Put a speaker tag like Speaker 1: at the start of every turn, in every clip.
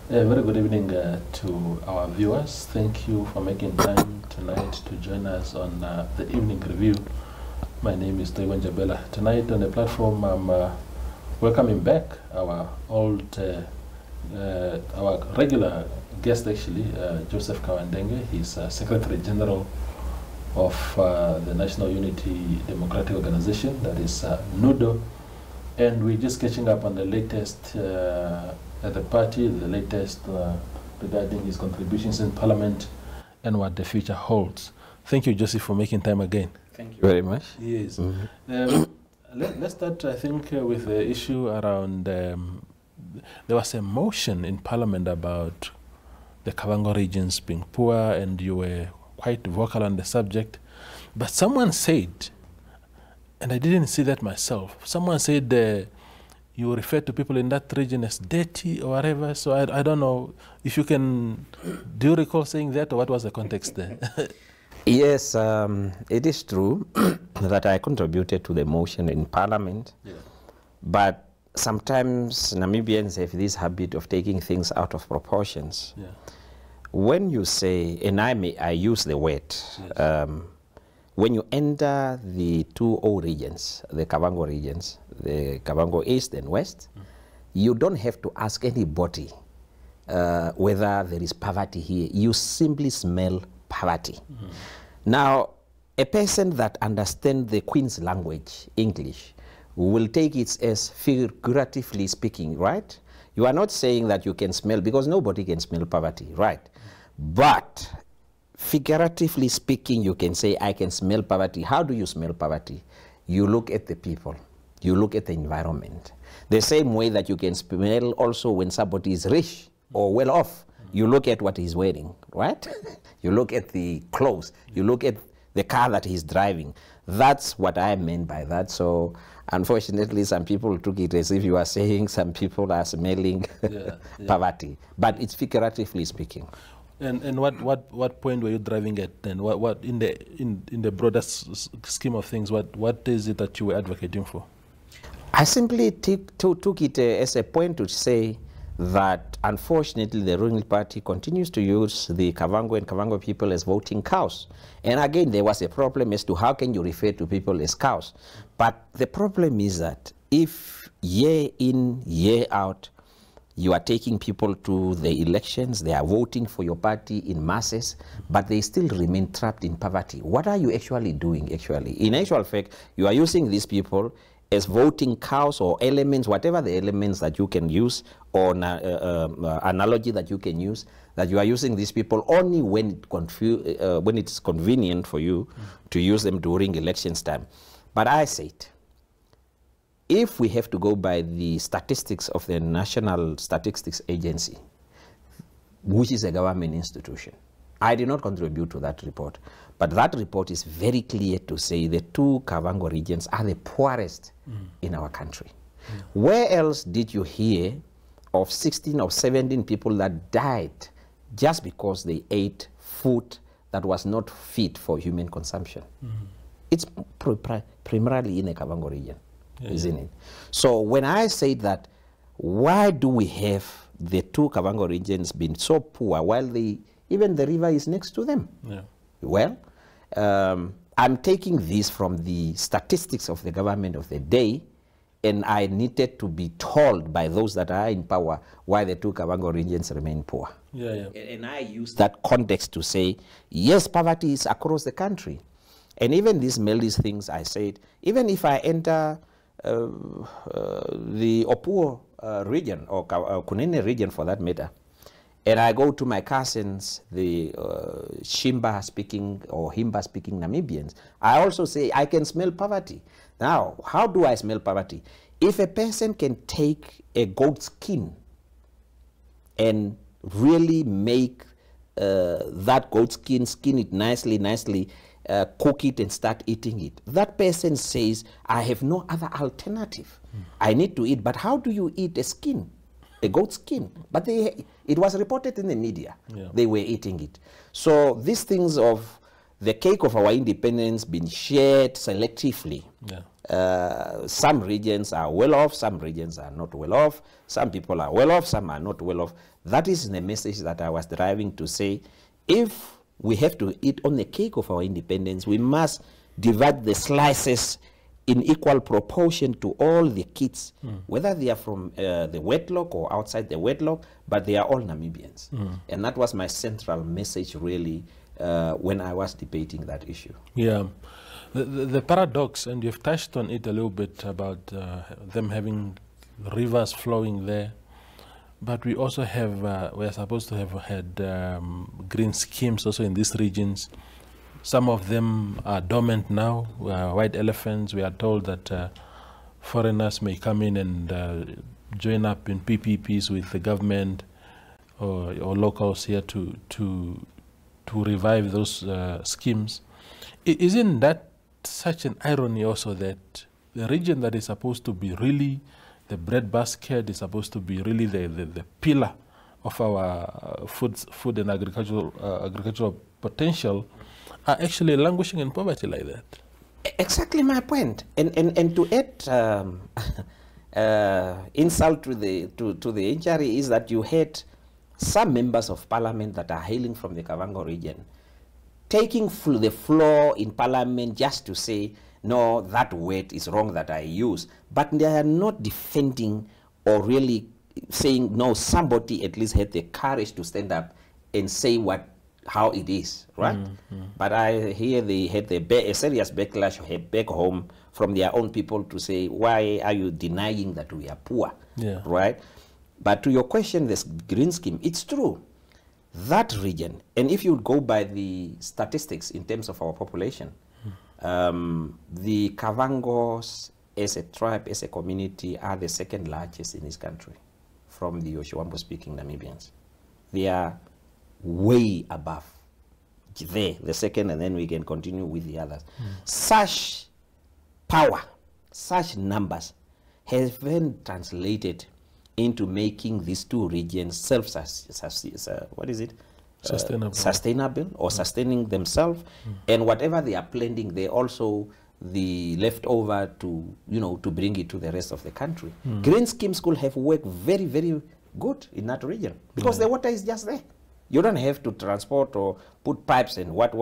Speaker 1: Very good evening to our viewers. Thank you for making time tonight to join us on the evening review. My name is Jabela. Tonight on the platform, I'm welcoming back our our regular guest, actually, Joseph Kauandenge. He's Secretary General of the National Unity Democratic Organization, that is Nudo. And we're just catching up on the latest at the party, the latest regarding his contributions in Parliament and what the future holds. Thank you, Joseph, for making time again.
Speaker 2: Thank you very much.
Speaker 1: Yes. Let's start, I think, with the issue around, there was a motion in Parliament about the Kavangos regions being poor, and you were quite vocal on the subject. But someone said, and I didn't see that myself, someone said you refer to people in that region as dirty or whatever. So I don't know if you can, do you recall saying that, or what was the context there?
Speaker 2: Yes, it is true that I contributed to the motion in Parliament. Yeah. But sometimes Namibians have this habit of taking things out of proportions. Yeah. When you say, and I use the word, yes. When you enter the two old regions, the Kavangos regions, the Kavangos East and West, you don't have to ask anybody whether there is poverty here. You simply smell poverty. Now, a person that understands the Queen's language, English, will take it as figuratively speaking, right? You are not saying that you can smell, because nobody can smell poverty, right? But figuratively speaking, you can say, I can smell poverty. How do you smell poverty? You look at the people. You look at the environment. The same way that you can smell also when somebody is rich or well off. You look at what he's wearing, right? You look at the clothes. You look at the car that he's driving. That's what I meant by that. So unfortunately, some people took it as if you are saying some people are smelling poverty. But it's figuratively speaking.
Speaker 1: And what point were you driving at then? What in the broader scheme of things, what is it that you were advocating for?
Speaker 2: I simply took it as a point to say that unfortunately the ruling party continues to use the Kavango and Kavango people as voting cows. And again, there was a problem as to how can you refer to people as cows. But the problem is that if year in, year out, you are taking people to the elections, they are voting for your party in masses, but they still remain trapped in poverty. What are you actually doing, actually? In actual fact, you are using these people as voting cows or elements, whatever the elements that you can use, or analogy that you can use, that you are using these people only when it's convenient for you to use them during elections time. But I said, if we have to go by the statistics of the National Statistics Agency, which is a government institution, I did not contribute to that report, but that report is very clear to say the two Kavangos regions are the poorest in our country. Where else did you hear of 16 or 17 people that died just because they ate food that was not fit for human consumption? It's primarily in the Kavangos region. Isn't it? So when I say that, why do we have the two Kavangos regions being so poor while even the river is next to them? Yeah. Well, I'm taking this from the statistics of the government of the day, and I needed to be told by those that are in power why the two Kavangos regions remain poor. And I use that context to say, yes, poverty is across the country. And even these things I said, even if I enter the Opuo region, or Kunene region for that matter, and I go to my cousins, the Shimba speaking or Himba speaking Namibians, I also say I can smell poverty. Now, how do I smell poverty? If a person can take a goat skin and really make that goat skin it nicely, cook it and start eating it, that person says, I have no other alternative. I need to eat. But how do you eat a skin, a goat skin? But it was reported in the media. They were eating it. So these things of the cake of our independence been shared selectively.
Speaker 1: Yeah.
Speaker 2: Some regions are well off, some regions are not well off, some people are well off, some are not well off. That is the message that I was driving to say, if we have to eat on the cake of our independence, we must divide the slices in equal proportion to all the kids, whether they are from the wedlock or outside the wedlock, but they are all Namibians. And that was my central message, really, when I was debating that issue.
Speaker 1: Yeah. The paradox, and you've touched on it a little bit about them having rivers flowing there, but we also have, we're supposed to have had green schemes also in these regions. Some of them are dormant now, white elephants. We are told that foreigners may come in and join up in PPPs with the government or locals here to revive those schemes. Isn't that such an irony also, that the region that is supposed to be really the breadbasket, is supposed to be really the pillar of our food and agricultural potential, are actually languishing in poverty like that?
Speaker 2: Exactly my point. And to add insult to the injury is that you had some members of parliament that are hailing from the Kavango region taking the floor in parliament just to say, no, that word is wrong that I use. But they are not defending or really saying, no, somebody at least had the courage to stand up and say how it is, right? But I hear they had a serious backlash back home from their own people to say, why are you denying that we are poor, right? But to your question, this green scheme, it's true. That region, and if you go by the statistics in terms of our population, the Kavangos as a tribe, as a community, are the second largest in this country from the Oshiwambo-speaking Namibians. They are way above there, the second, and then we can continue with the others. Such power, such numbers have been translated into making these two regions sustainable or sustaining themselves, and whatever they are planting, they also the leftover to to bring it to the rest of the country. Green schemes could have worked very, very good in that region because the water is just there. You don't have to transport or put pipes and what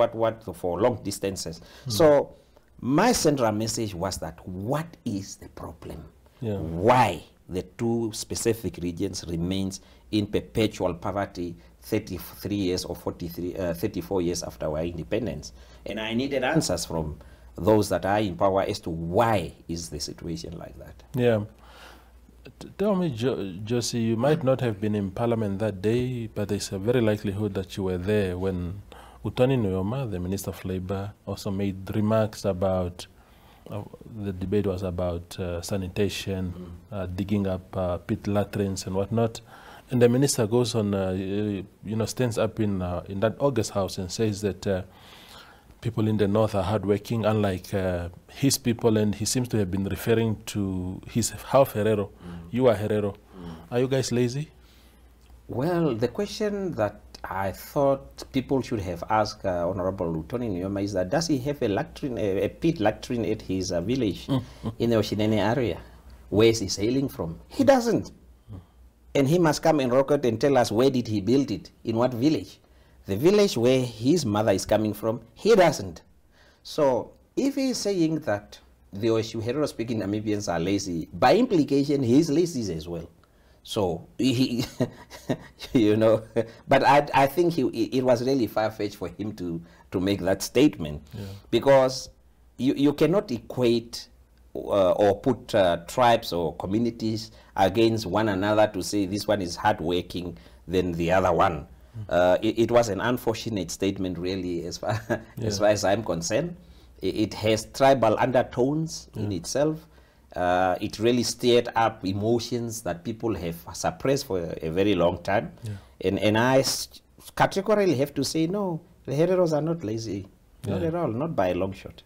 Speaker 2: for long distances. So my central message was that what is the problem? Why the two specific regions remains in perpetual poverty 33 years or 34 years after our independence? And I needed answers from those that are in power as to why is the situation like that.
Speaker 1: Yeah. Tell me, Josie, you might not have been in parliament that day, but there's a very likelihood that you were there when Utani Nyoma, the Minister of Labour, also made remarks about the debate was about sanitation, digging up pit latrines and whatnot. And the minister goes on, stands up in that August House and says that people in the north are hardworking, unlike his people, and he seems to have been referring to his half Herero. You are Herero. Are you guys lazy?
Speaker 2: Well, the question that I thought people should have asked Honorable Utoni Nyoma is that does he have a pit latrine at his village in the Oshinene area? Where is he sailing from? He doesn't. And he must come and rocket and tell us where did he build it, in what village. The village where his mother is coming from, he doesn't. So if he's saying that the Ovaherero speaking Namibians are lazy, by implication he is lazy as well. So he, but I think it was really far-fetched for him to make that statement, because you cannot equate or put tribes or communities against one another to say this one is hardworking than the other one. It was an unfortunate statement, really, as far as I'm concerned. It has tribal undertones in itself. It really stirred up emotions that people have suppressed for a very long time. And I categorically have to say, no, the Hereros are not lazy. Not at all, not by a long shot.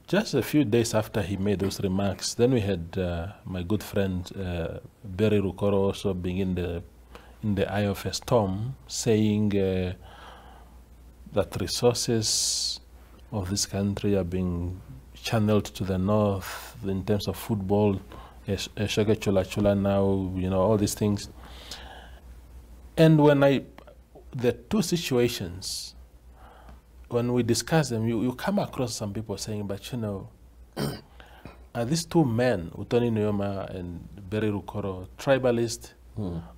Speaker 1: Just a few days after he made those remarks, then we had my good friend Barry Rukoro also being in the eye of a storm, saying that resources of this country are being channeled to the north in terms of football, Shaka Chula Chula now, you know, all these things. And when the two situations, when we discuss them, you come across some people saying, but you know, are these two men, Utoni Nyoma and Berry Rukoro, tribalist,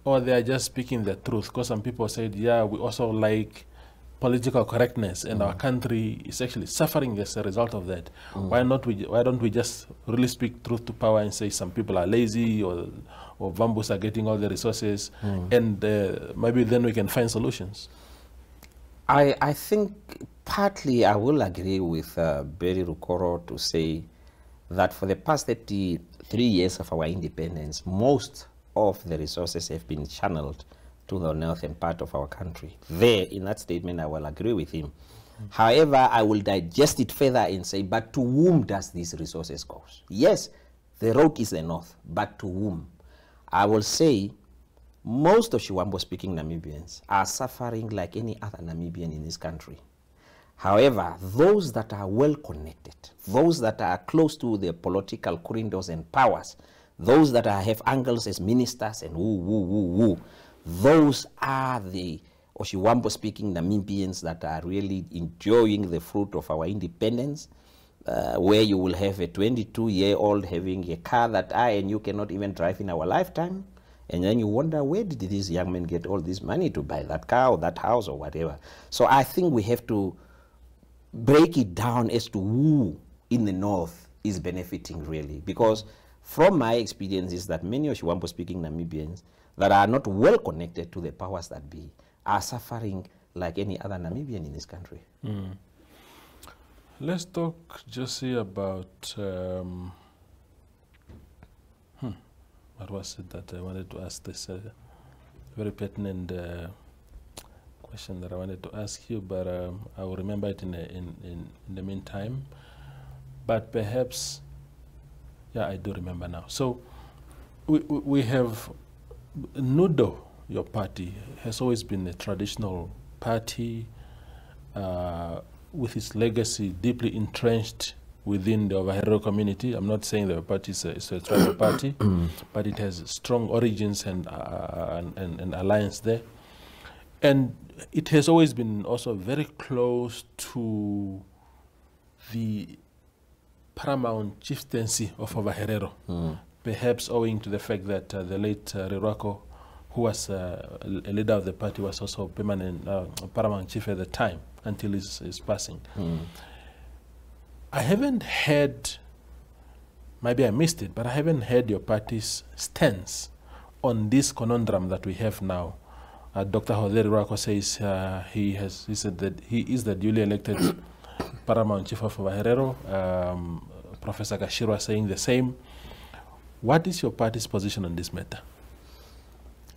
Speaker 1: or they are just speaking the truth? Because some people said, yeah, we also like political correctness, and our country is actually suffering as a result of that. Why don't we just really speak truth to power and say some people are lazy, or Vambus are getting all the resources, and maybe then we can find solutions?
Speaker 2: I think partly I will agree with Berry Rukoro to say that for the past 33 years of our independence, most of the resources have been channeled to the northern part of our country. There, in that statement, I will agree with him. However, I will digest it further and say, but to whom does these resources go? Yes, the road is the north, but to whom? I will say most of Shiwambo-speaking Namibians are suffering like any other Namibian in this country. However, those that are well connected, those that are close to the political corridors and powers, those that have uncles as ministers and those are the Oshiwambo-speaking Namibians that are really enjoying the fruit of our independence, where you will have a 22-year-old having a car that I and you cannot even drive in our lifetime. And then you wonder, where did these young men get all this money to buy that car or that house or whatever? So I think we have to break it down as to who in the north is benefiting really. Because from my experience is that many Oshiwambo-speaking Namibians that are not well connected to the powers that be are suffering like any other Namibian in this country.
Speaker 1: Let's talk, Josie, about what was it that I wanted to ask? This very pertinent question that I wanted to ask you, but I will remember it in the meantime. But perhaps, yeah, I do remember now. So we have Nudo, your party, has always been a traditional party with its legacy deeply entrenched within the Ovaherero community. I'm not saying the party is a tribal party, but it has strong origins and alliance there. And it has always been also very close to the paramount chieftaincy of Ovaherero, perhaps owing to the fact that the late Rirwako, who was a leader of the party, was also permanent paramount chief at the time until his passing. I haven't heard, maybe I missed it, but I haven't heard your party's stance on this conundrum that we have now. Dr. Rirwako says he said that he is the duly elected paramount chief of Ovaherero. Professor Kashirwa saying the same. What is your party's position on this matter?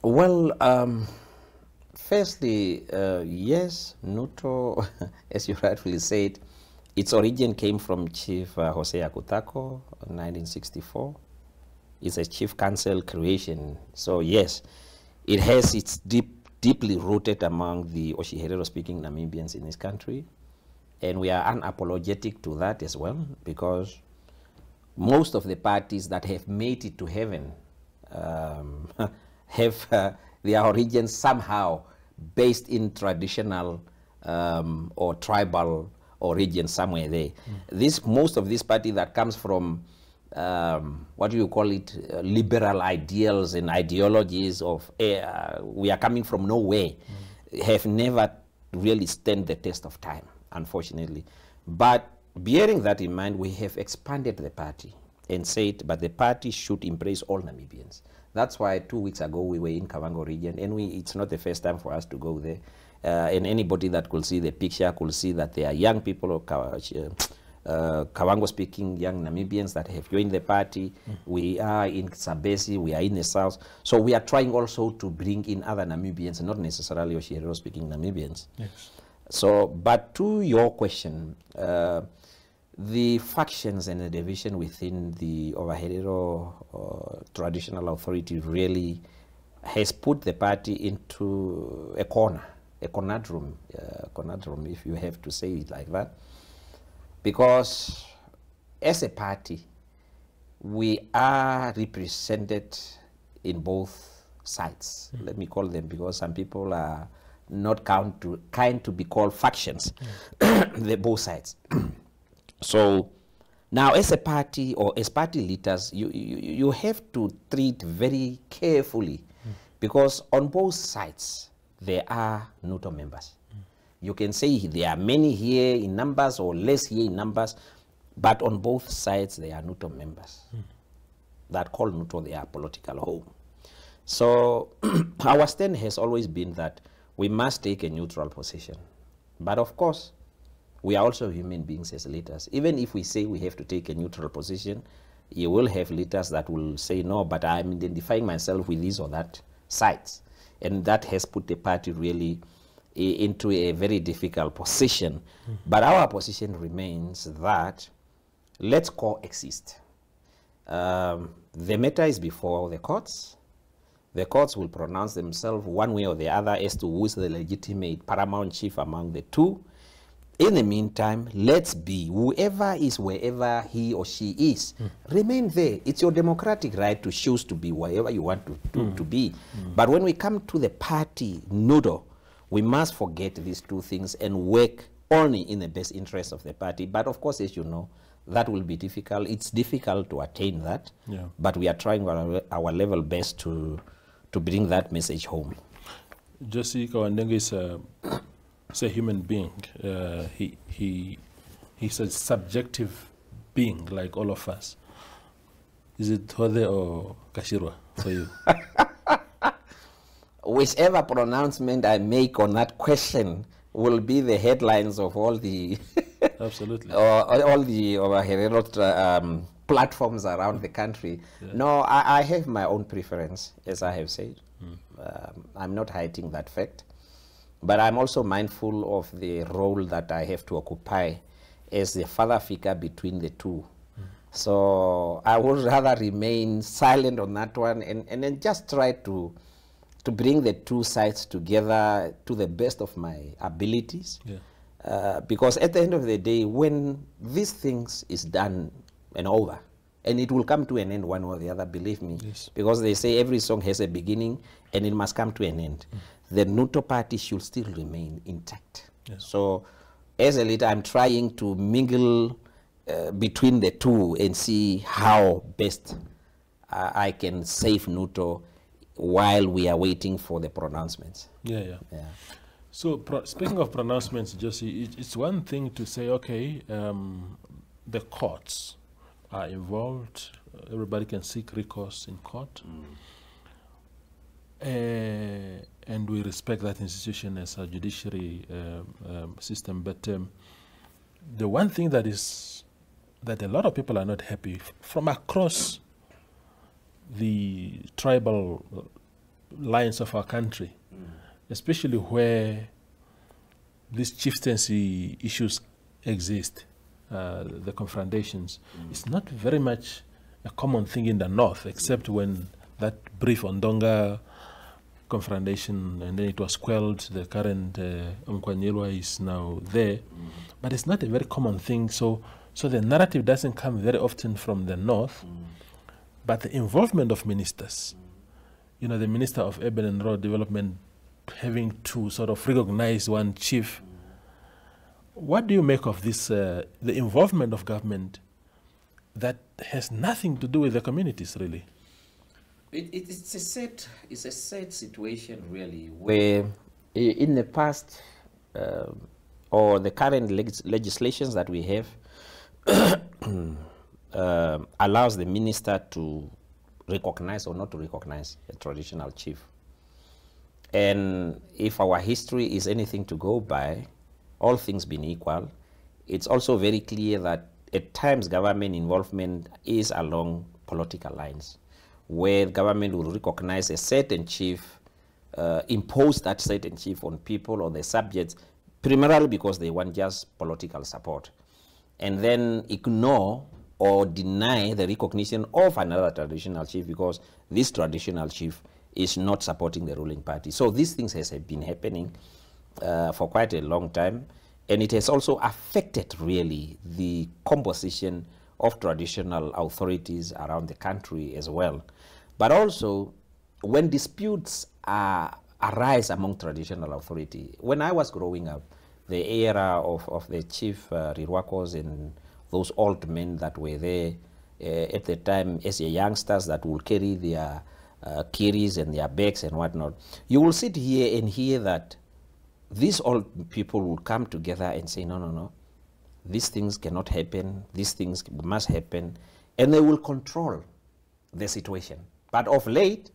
Speaker 2: Well, firstly, yes, Nudo, as you rightfully said, its origin came from Chief Jose Akutako in 1964. It's a chief council creation. So yes, it has its deeply rooted among the Ovaherero-speaking Namibians in this country. And we are unapologetic to that as well, because most of the parties that have made it to heaven have their origins somehow based in traditional or tribal origin somewhere there. Most of this party that comes from what do you call it, liberal ideals and ideologies of we are coming from nowhere, have never really stand the test of time, unfortunately. But bearing that in mind, we have expanded the party and said, but the party should embrace all Namibians. That's why 2 weeks ago we were in Kavangos region, and it's not the first time for us to go there. And anybody that could see the picture could see that there are young people of Kavangos-speaking young Namibians that have joined the party. We are in Sabesi, we are in the south. So we are trying also to bring in other Namibians, not necessarily Ovaherero-speaking Namibians. Yes. So, but to your question, the factions and the division within the Ovaherero traditional authority really has put the party into a corner. conundrum, if you have to say it like that, because as a party, we are represented in both sides. Let me call them, because some people are not kind to be called factions. They're both sides. So now, as a party or as party leaders, you have to treat very carefully, because on both sides there are Nudo members. You can say there are many here in numbers or less here in numbers, but on both sides there are Nudo members that call Nudo their political home. So our stand has always been that we must take a neutral position. But of course, we are also human beings as leaders. Even if we say we have to take a neutral position, you will have leaders that will say, no, but I'm identifying myself with this or that sides. And that has put the party really into a very difficult position. But our position remains that let's coexist. The matter is before the courts. The courts will pronounce themselves one way or the other as to who is the legitimate paramount chief among the two. In the meantime, let's be, whoever is wherever he or she is, remain there. It's your democratic right to choose to be wherever you want to be. But when we come to the party, Nudo, we must forget these two things and work only in the best interest of the party. But of course, as you know, that will be difficult. It's difficult to attain that, but we are trying our level best to bring that message home.
Speaker 1: Joseph Kauandenge is a human being. He's a subjective being like all of us. Is it Hode or Kashirwa for you?
Speaker 2: Whichever pronouncement I make on that question will be the headlines of all the
Speaker 1: absolutely
Speaker 2: all the Ovaherero platforms around the country. No, I have my own preference, as I have said. I'm not hiding that fact. But I'm also mindful of the role that I have to occupy as the father figure between the two. So I would rather remain silent on that one and then just try to bring the two sides together to the best of my abilities. Because at the end of the day, when these things is done and over, and it will come to an end one or the other, believe me, because they say every song has a beginning and it must come to an end. The Nudo party should still remain intact. So as a leader, I'm trying to mingle between the two and see how best I can save Nudo while we are waiting for the pronouncements.
Speaker 1: So speaking of pronouncements, Josie, it's one thing to say, okay, the courts are involved. Everybody can seek recourse in court. And we respect that institution as a judiciary system. But the one thing that a lot of people are not happy from across the tribal lines of our country, especially where these chieftaincy issues exist, the confrontations, it's not very much a common thing in the north, except when that brief Ondonga confrontation, and then it was quelled. The current Mkwanyelwa is now there, but it's not a very common thing. So the narrative doesn't come very often from the north, but the involvement of ministers, you know, the Minister of Urban and Rural Development having to sort of recognize one chief. What do you make of this, the involvement of government that has nothing to do with the communities, really?
Speaker 2: It's a sad situation, really, where in the past or the current legislations that we have allows the minister to recognize or not to recognize a traditional chief. And if our history is anything to go by, all things being equal, it's also very clear that at times government involvement is along political lines, where government will recognize a certain chief, impose that certain chief on people or the subjects, primarily because they want just political support, and then ignore or deny the recognition of another traditional chief because this traditional chief is not supporting the ruling party. So these things has been happening for quite a long time, and it has also affected really the composition of traditional authorities around the country as well. But also, when disputes arise among traditional authority, when I was growing up, the era of the chief Rirwakos and those old men that were there at the time as youngsters that will carry their carries and their bags and whatnot, you will sit here and hear that these old people will come together and say, no, no, no, these things cannot happen, these things must happen, and they will control the situation. But of late,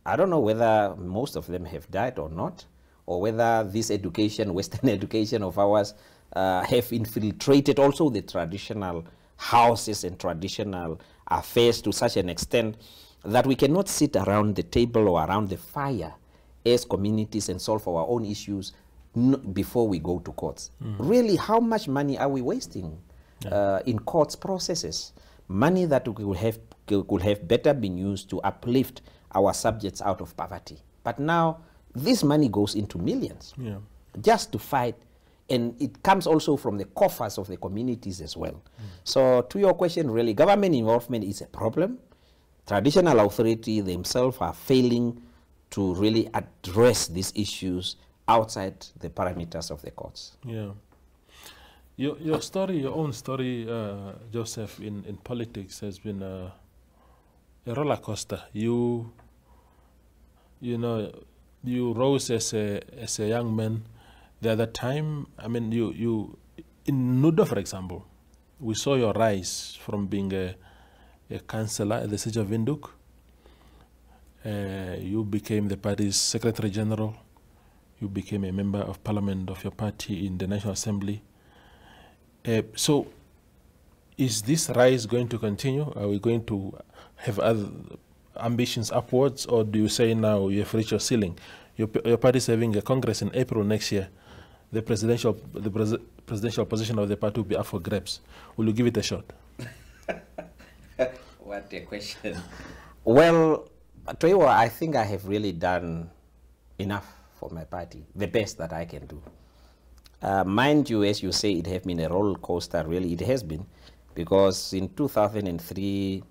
Speaker 2: I don't know whether most of them have died or not, or whether this education, Western education of ours, have infiltrated also the traditional houses and traditional affairs to such an extent that we cannot sit around the table or around the fire as communities and solve our own issues before we go to courts. Really, how much money are we wasting in courts processes? Money that could have better been used to uplift our subjects out of poverty. But now, this money goes into millions just to fight, and it comes also from the coffers of the communities as well. So to your question, really, government involvement is a problem. Traditional authority themselves are failing to really address these issues outside the parameters of the courts.
Speaker 1: Yeah. Your story, your own story, Joseph, in politics has been a roller coaster. You rose as a young man. The other time, I mean, you in Nudo, for example, we saw your rise from being a councillor at the siege of Windhoek. You became the party's Secretary General. You became a member of parliament of your party in the National Assembly. So is this rise going to continue? Are we going to have other ambitions upwards, or do you say now you have reached your ceiling? Your party is having a Congress in April next year. The presidential position of the party will be up for grabs. Will you give it a shot?
Speaker 2: What a question. Well, Toiwa, I think I have really done enough for my party, the best that I can do. Mind you, as you say, it has been a roller coaster, really it has been, because in 2003,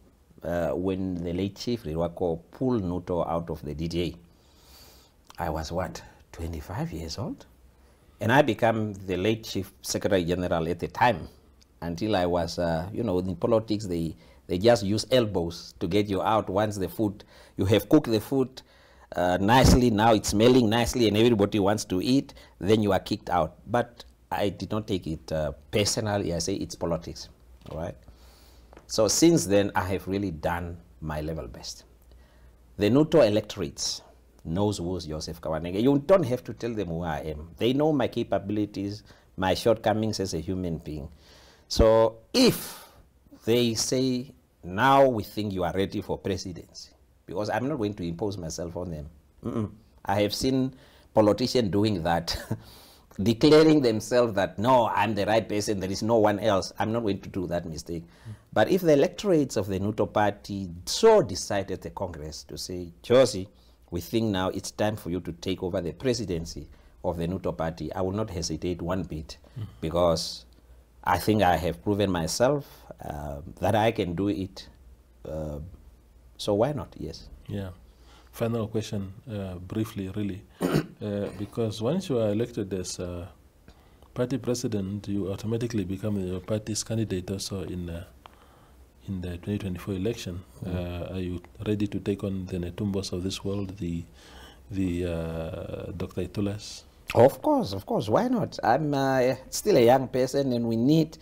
Speaker 2: when the late Chief Rirwako pulled Nudo out of the DDA, I was what, 25 years old? And I became the late Chief Secretary General at the time, until I was, in politics, they just use elbows to get you out once the food, you have cooked the food nicely, now it's smelling nicely and everybody wants to eat, then you are kicked out. But I did not take it personally. I say it's politics, all right? So since then, I have really done my level best. The Nudo electorates knows who's Joseph Kauandenge. You don't have to tell them who I am. They know my capabilities, my shortcomings as a human being. So if they say, now we think you are ready for presidency, because I'm not going to impose myself on them. I have seen politicians doing that, declaring themselves that, no, I'm the right person, there is no one else. I'm not going to do that mistake. But if the electorates of the Nkrumah Party so decide at the Congress to say, Josie, we think now it's time for you to take over the presidency of the Nkrumah Party, I will not hesitate one bit, because I think I have proven myself that I can do it. So why not? Yes. Yeah.
Speaker 1: Final question, briefly, really, because once you are elected as party president, you automatically become your party's candidate also in the 2024 election. Are you ready to take on the Netumbos of this world, the Dr. Itulas?
Speaker 2: Of course. Why not? I'm still a young person, and we need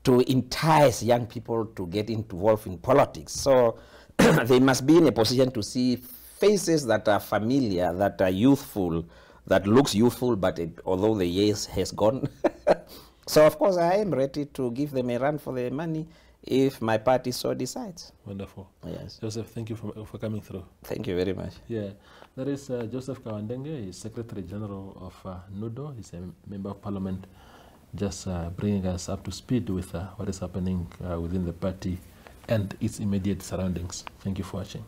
Speaker 2: to entice young people to get involved in politics. So they must be in a position to see faces that are familiar, that are youthful, that looks youthful, but although the years has gone. So of course I am ready to give them a run for the money if my party so decides.
Speaker 1: Wonderful.
Speaker 2: Yes.
Speaker 1: Joseph, thank you for coming through.
Speaker 2: Thank you very much.
Speaker 1: Yeah, that is Joseph Kauandenge. He's Secretary General of Nudo. He's a Member of Parliament, just bringing us up to speed with what is happening within the party and its immediate surroundings. Thank you for watching.